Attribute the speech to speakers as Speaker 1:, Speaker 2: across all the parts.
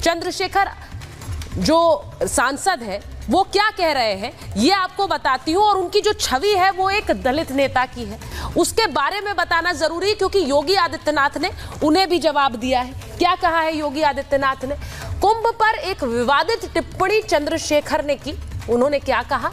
Speaker 1: चंद्रशेखर जो सांसद है वो क्या कह रहे हैं ये आपको बताती हूं, और उनकी जो छवि है वो एक दलित नेता की है, उसके बारे में बताना जरूरी है क्योंकि योगी आदित्यनाथ ने उन्हें भी जवाब दिया है। क्या कहा है योगी आदित्यनाथ ने? कुंभ पर एक विवादित टिप्पणी चंद्रशेखर ने की। उन्होंने क्या कहा?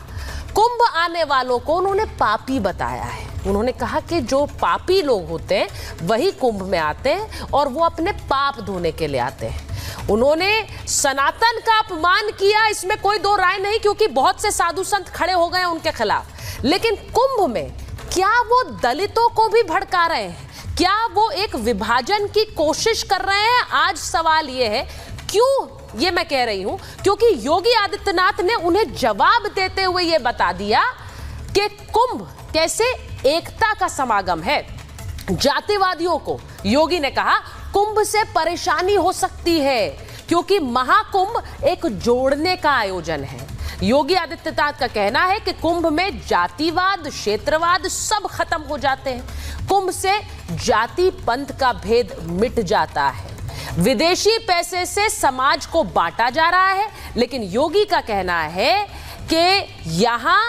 Speaker 1: कुंभ आने वालों को उन्होंने पापी बताया है। उन्होंने कहा कि जो पापी लोग होते हैं वही कुंभ में आते हैं और वो अपने पाप धोने के लिए आते हैं। उन्होंने सनातन का अपमान किया, इसमें कोई दो राय नहीं, क्योंकि बहुत से साधु संत खड़े हो गए उनके खिलाफ। लेकिन कुंभ में क्या वो दलितों को भी भड़का रहे हैं? क्या वो एक विभाजन की कोशिश कर रहे हैं? आज सवाल ये है, क्यों ये मैं कह रही हूं, क्योंकि योगी आदित्यनाथ ने उन्हें जवाब देते हुए ये बता दिया कि कुंभ कैसे एकता का समागम है। जातिवादियों को योगी ने कहा कुंभ से परेशानी हो सकती है क्योंकि महाकुंभ एक जोड़ने का आयोजन है। योगी आदित्यनाथ का कहना है कि कुंभ में जातिवाद, क्षेत्रवाद सब खत्म हो जाते हैं। कुंभ से जाति पंथ का भेद मिट जाता है। विदेशी पैसे से समाज को बांटा जा रहा है, लेकिन योगी का कहना है कि यहां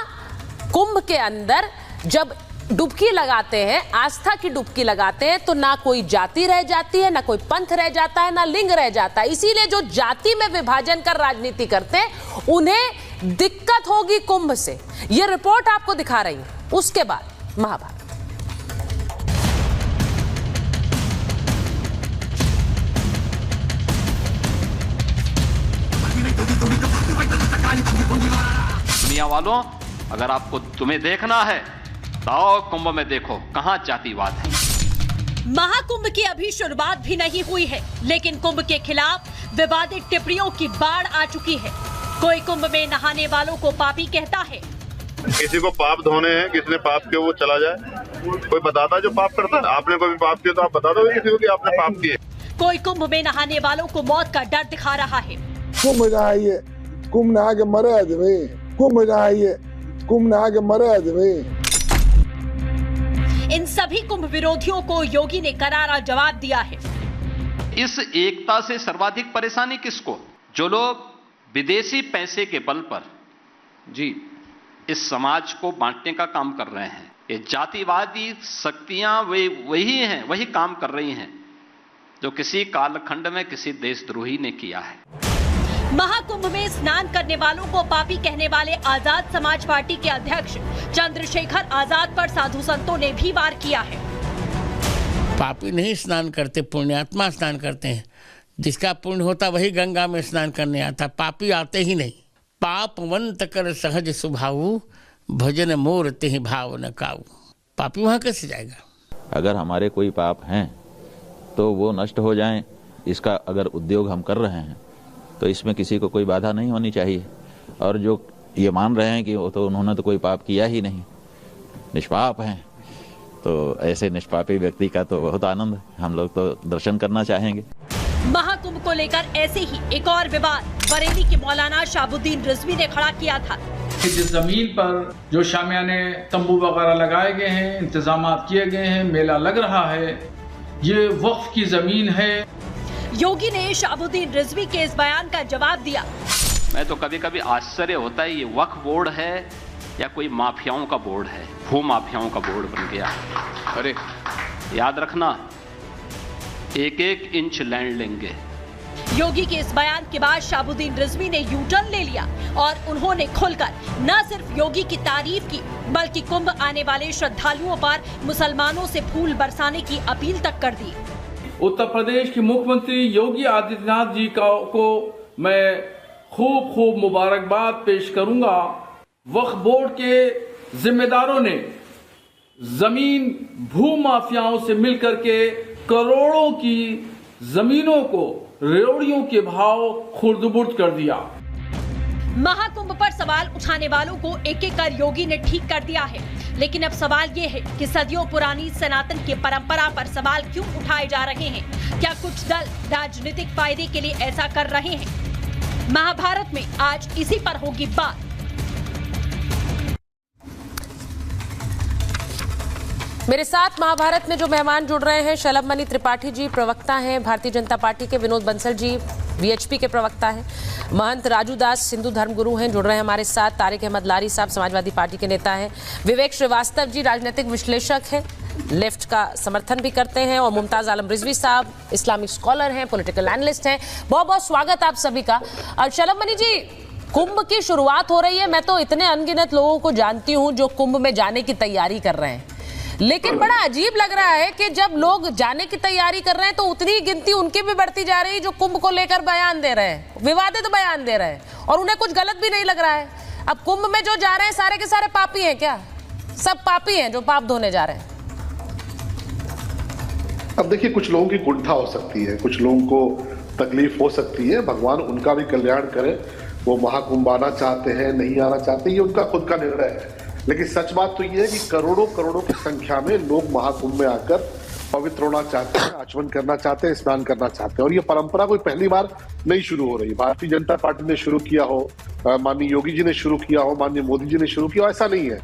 Speaker 1: कुंभ के अंदर जब डुबकी लगाते हैं, आस्था की डुबकी लगाते हैं, तो ना कोई जाति रह जाती है, ना कोई पंथ रह जाता है, ना लिंग रह जाता है। इसीलिए जो जाति में विभाजन कर राजनीति करते हैं उन्हें दिक्कत होगी कुंभ से। यह रिपोर्ट आपको दिखा रही हूं। उसके बाद महाभारत।
Speaker 2: दुनिया वालों, अगर आपको तुम्हें देखना है तो कुंभ में देखो कहां जातिवाद है।
Speaker 3: महाकुंभ की अभी शुरुआत भी नहीं हुई है, लेकिन कुंभ के खिलाफ विवादित टिप्पणियों की बाढ़ आ चुकी है। कोई कुंभ में नहाने वालों को पापी कहता है।
Speaker 4: किसी को पाप धोने हैं, किसी ने पाप किया वो चला जाए। कोई बताता जो पाप करता है, आपने कोई पाप किया तो आप बता दो किसी को कि आपने पाप किए।
Speaker 3: कोई कुंभ में नहाने वालों को मौत का डर दिखा रहा है।
Speaker 5: कुंभ नहाइए, कुंभ नहा के मरे आदमी, कुंभ नहाइए, कुंभ नहा के मरे आदमी।
Speaker 3: इन सभी कुंभ विरोधियों को योगी ने करारा जवाब दिया है।
Speaker 2: इस एकता से सर्वाधिक परेशानी किसको? जो लोग विदेशी पैसे के बल पर जी इस समाज को बांटने का काम कर रहे हैं। ये जातिवादी शक्तियां वही हैं, वही काम कर रही हैं जो किसी कालखंड में किसी देशद्रोही ने किया है।
Speaker 3: महाकुंभ में स्नान करने वालों को पापी कहने वाले आजाद समाज पार्टी के अध्यक्ष चंद्रशेखर आजाद पर साधु संतों ने भी वार किया है।
Speaker 6: पापी नहीं स्नान करते, पुण्यात्मा स्नान करते हैं। जिसका पुण्य होता वही गंगा में स्नान करने आता, पापी आते ही नहीं। पापवंत कर सहज स्वभाव, भजन मोर तिहि भाव न काऊ। पापी वहां कैसे जाएगा?
Speaker 7: अगर हमारे कोई पाप हैं तो वो नष्ट हो जाएं, इसका अगर उद्योग हम कर रहे हैं तो इसमें किसी को कोई बाधा नहीं होनी चाहिए। और जो ये मान रहे हैं कि वो तो उन्होंने तो कोई पाप किया ही नहीं, निष्पाप हैं, तो ऐसे निष्पापी व्यक्ति का तो बहुत आनंद, हम लोग तो दर्शन करना चाहेंगे।
Speaker 3: महाकुंभ को लेकर ऐसे ही एक और विवाद बरेली के मौलाना शाहबुद्दीन रिजवी ने खड़ा किया था।
Speaker 8: जिस जमीन पर जो शामियाने तंबू वगैरह लगाए गए हैं, इंतजाम किए गए हैं, मेला लग रहा है, ये वक्फ की जमीन है।
Speaker 3: योगी ने शाहबुद्दीन रिजवी के इस बयान का जवाब दिया।
Speaker 2: मैं तो कभी कभी आश्चर्य होता है, ये वक्फ बोर्ड है या कोई माफियाओं का बोर्ड है, भू माफियाओं का बोर्ड बन गया। अरे याद रखना, एक एक इंच लैंड लेंगे।
Speaker 3: योगी के इस बयान के बाद शाहबुद्दीन रिजवी ने यू टर्न ले लिया और उन्होंने खुलकर न सिर्फ योगी की तारीफ की, बल्कि कुंभ आने वाले श्रद्धालुओं पर मुसलमानों से फूल बरसाने की अपील तक कर दी।
Speaker 8: उत्तर प्रदेश के मुख्यमंत्री योगी आदित्यनाथ जी को मैं खूब मुबारकबाद पेश करूंगा। वक्फ बोर्ड के जिम्मेदारों ने जमीन भू माफियाओं से मिलकर के करोड़ों की जमीनों को रेवड़ियों के भाव खुर्द-बुर्द कर दिया।
Speaker 3: महाकुंभ पर सवाल उठाने वालों को एक एक कर योगी ने ठीक कर दिया है, लेकिन अब सवाल ये है कि सदियों पुरानी सनातन की परंपरा पर सवाल क्यों उठाए जा रहे हैं? क्या कुछ दल राजनीतिक फायदे के लिए ऐसा कर रहे हैं? महाभारत में आज इसी पर होगी बात।
Speaker 1: मेरे साथ महाभारत में जो मेहमान जुड़ रहे हैं, शलभ मणि त्रिपाठी जी प्रवक्ता हैं भारतीय जनता पार्टी के, विनोद बंसल जी वीएचपी के प्रवक्ता हैं। महंत राजू दास हिंदू धर्मगुरु हैं, जुड़ रहे हैं हमारे साथ। तारिक अहमद लारी साहब समाजवादी पार्टी के नेता हैं। विवेक श्रीवास्तव जी राजनीतिक विश्लेषक हैं, लेफ्ट का समर्थन भी करते हैं। और मुमताज आलम रिजवी साहब इस्लामिक स्कॉलर हैं, पॉलिटिकल एनालिस्ट हैं। बहुत बहुत स्वागत आप सभी का। और शलभ मनी जी, कुंभ की शुरुआत हो रही है। मैं तो इतने अनगिनत लोगों को जानती हूं जो कुंभ में जाने की तैयारी कर रहे हैं, लेकिन बड़ा अजीब लग रहा है कि जब लोग जाने की तैयारी कर रहे हैं तो उतनी गिनती उनकी भी बढ़ती जा रही है जो कुंभ को लेकर बयान दे रहे हैं, विवादित बयान दे रहे हैं, और उन्हें कुछ गलत भी नहीं लग रहा है। अब कुंभ में जो जा रहे हैं सारे के सारे पापी हैं क्या? सब पापी हैं जो पाप धोने जा रहे हैं?
Speaker 9: अब देखिए, कुछ लोगों की कुंठा हो सकती है, कुछ लोगों को तकलीफ हो सकती है, भगवान उनका भी कल्याण करे। वो महाकुंभ आना चाहते हैं, नहीं आना चाहते, ये उनका खुद का निर्णय है। लेकिन सच बात तो ये है कि करोड़ों करोड़ों की संख्या में लोग महाकुंभ में आकर पवित्र होना चाहते हैं, आचमन करना चाहते हैं, स्नान करना चाहते हैं। और ये परंपरा कोई पहली बार नहीं शुरू हो रही। भारतीय जनता पार्टी ने शुरू किया हो, माननीय योगी जी ने शुरू किया हो, माननीय मोदी जी ने शुरू किया हो, ऐसा नहीं है।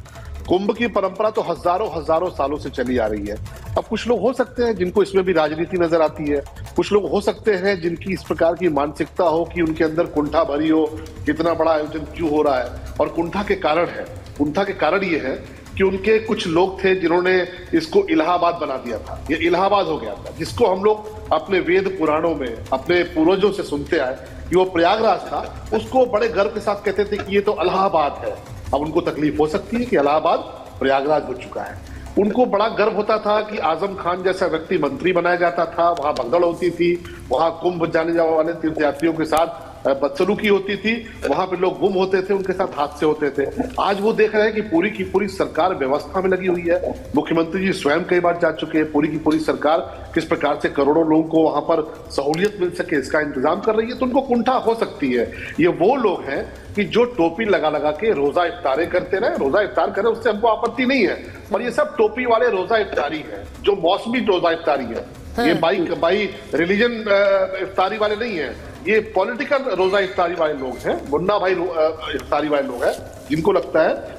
Speaker 9: कुंभ की परंपरा तो हजारों सालों से चली आ रही है। अब कुछ लोग हो सकते हैं जिनको इसमें भी राजनीति नजर आती है, कुछ लोग हो सकते हैं जिनकी इस प्रकार की मानसिकता हो कि उनके अंदर कुंठा भरी हो, कितना बड़ा आयोजन क्यों हो रहा है। और कुंठा के कारण ये है कि उनके कुछ लोग थे जिन्होंने इसको इलाहाबाद बना दिया था। ये इलाहाबाद हो गया था, जिसको हम लोग अपने वेद पुराणों में अपने पूर्वजों से सुनते आए कि वो प्रयागराज था, उसको बड़े गर्व के साथ कहते थे कि ये तो इलाहाबाद है। अब उनको तकलीफ हो सकती है कि इलाहाबाद प्रयागराज हो चुका है। उनको बड़ा गर्व होता था कि आजम खान जैसा व्यक्ति मंत्री बनाया जाता था, वहां भगदड़ होती थी, वहां कुंभ जाने जाने वाले तीर्थयात्रियों के साथ बदसलूकी होती थी, वहां पे लोग गुम होते थे, उनके साथ हादसे होते थे। आज वो देख रहे हैं कि पूरी की पूरी सरकार व्यवस्था में लगी हुई है। मुख्यमंत्री जी स्वयं कई बार जा चुके हैं। पूरी की पूरी सरकार किस प्रकार से करोड़ों लोगों को वहां पर सहूलियत मिल सके इसका इंतजाम कर रही है। तो उनको कुंठा हो सकती है। ये वो लोग हैं कि जो टोपी लगा लगा के रोजा इफ्तारे करते रहे, रोजा इफ्तार करें, उससे हमको आपत्ति नहीं है। और ये सब टोपी वाले रोजा इफ्तारी है, जो मौसमी रोजा इफ्तारी है। ये बाई रिलीजन इफ्तारी वाले नहीं है, ये पॉलिटिकल रोजा इफ्तारी वाले लोग हैं, मुन्ना भाई इफ्तारी वाले लोग हैं, जिनको लगता है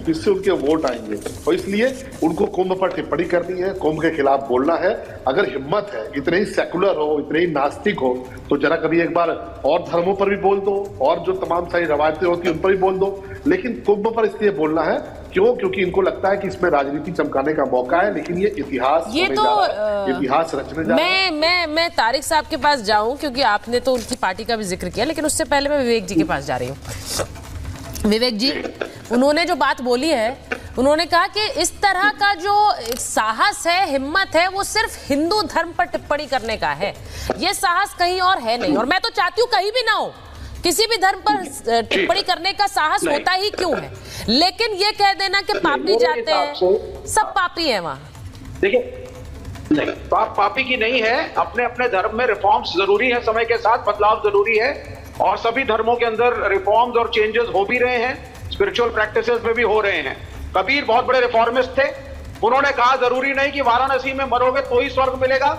Speaker 9: इससे उनके वोट आएंगे। और इसलिए उनको कुंभ पर टिप्पणी करनी है, कुंभ के खिलाफ बोलना है। अगर हिम्मत है, इतने ही सेकुलर हो, इतने ही नास्तिक हो, तो जरा कभी एक बार और धर्मों पर भी बोल दो, और जो तमाम सारी रवायतें होती हैं उन पर भी बोल दो। लेकिन कुंभ पर इसलिए बोलना है क्यों? क्योंकि इनको लगता है कि इसमें राजनीति चमकाने का मौका है। लेकिन ये इतिहास इतिहास रचने जा रहा है।
Speaker 1: मैं तारिक साहब के पास जाऊं, क्योंकि आपने तो उनकी पार्टी का भी जिक्र किया, लेकिन उससे पहले मैं विवेक जी के पास जा रही हूँ। विवेक जी, उन्होंने जो बात बोली है, उन्होंने कहा कि इस तरह का जो साहस है, हिम्मत है, वो सिर्फ हिंदू धर्म पर टिप्पणी करने का है। ये साहस कहीं और है नहीं। और मैं तो चाहती हूँ कहीं भी ना हो, किसी भी धर्म पर टिप्पणी करने का साहस होता ही क्यों है। लेकिन ये कह देना कि पापी जाते हैं, सब पापी है वहां।
Speaker 10: देखिए, नहीं, पापी की नहीं है। अपने अपने धर्म में रिफॉर्म्स जरूरी है, समय के साथ बदलाव जरूरी है, और सभी धर्मों के अंदर रिफॉर्म्स और चेंजेस हो भी रहे हैं, स्पिरिचुअल प्रैक्टिसेस में भी हो रहे हैं। कबीर बहुत बड़े रिफॉर्मिस्ट थे। उन्होंने कहा जरूरी नहीं कि वाराणसी में मरोगे तो ही स्वर्ग मिलेगा,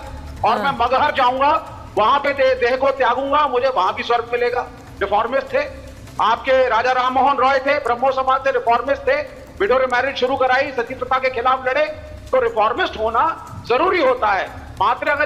Speaker 10: और मैं मगहर जाऊंगा, वहां पे देह को त्यागूंगा, मुझे वहां भी स्वर्ग मिलेगा। रिफॉर्मिस्ट थे। आपके राजा राम मोहन रॉय थे, ब्रह्मो समाज से रिफॉर्मिस्ट थे, विडो मैरिज शुरू कराई, सती प्रथा के खिलाफ लड़े। तो रिफॉर्मिस्ट होना जरूरी होता है। मात्र अगर